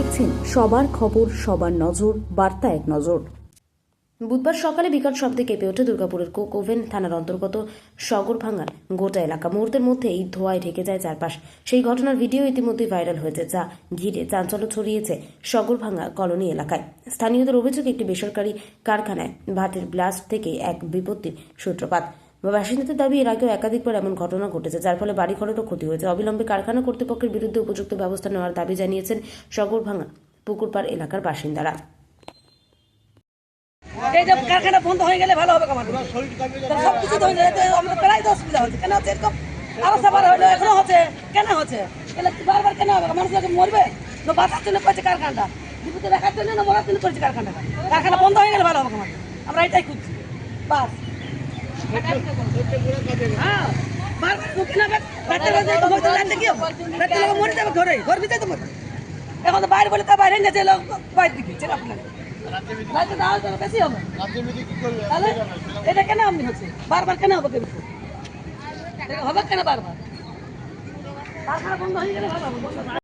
দেখছেন সবার খবর, সবার নজর, বার্তা এক নজর। বুধবার সকালে বিকট শব্দে কেঁপে ওঠে দুর্গাপুরের কোকোভেন থানার অন্তর্গত সগরভাঙ্গার গোটা এলাকা। মুহূর্তের মধ্যে এই ধোঁয়ায় ঢেকে যায় চারপাশ। সেই ঘটনার ভিডিও ইতিমধ্যেই ভাইরাল হয়েছে, যা ঘিরে চাঞ্চল্য ছড়িয়েছে সগরভাঙ্গা কলোনি এলাকায়। স্থানীয়দের অভিযোগ, একটি বেসরকারি কারখানায় ভাটের ব্লাস্ট থেকে এক বিপত্তির সূত্রপাত। বাসিন্দাদের দাবি, এর আগেও একাধিকবার এমন ঘটনা ঘটেছে, যার ফলে বাড়িঘরেরও ক্ষতি হয়েছে। অবিলম্বে কারখানা কর্তৃপক্ষের বিরুদ্ধে উপযুক্ত ব্যবস্থা নেওয়ার দাবি জানিয়েছেন সগরভাঙ্গা পুকুরপাড় এলাকার বাসিন্দারা। এই যে কারখানা বন্ধ হয়ে গেলে ভালো হবে, সবকিছু আমাদের প্রায় অসুবিধা হচ্ছে। কেন হচ্ছে এরকম অবস্থা? হলো এখনো হচ্ছে, কেন হচ্ছে? বারবার কেন হবে? মানুষ মরবে না বাঁচার জন্য করছে কারখানাটা, বিপদে রাখার জন্য না মরার জন্য করছে কারখানাটা। কারখানা বন্ধ হয়ে গেলে ভালো হবে আমাদের, আমরা এটাই খুঁজছি। বাস হ্যাঁ, বারবার মুক্তি না মরে যাবে, ঘরে ঘর ভিতরে তো মরবে। এখন তো বাইরে বলে তা বাইরে গেছে, বাইরে দিকে বেশি হবে। তাহলে এটা কেন আপনি হচ্ছে বারবার? কেন হবে? হবে কেন বারবার? কারখানা বন্ধ হয়ে গেলে ভালো হবে।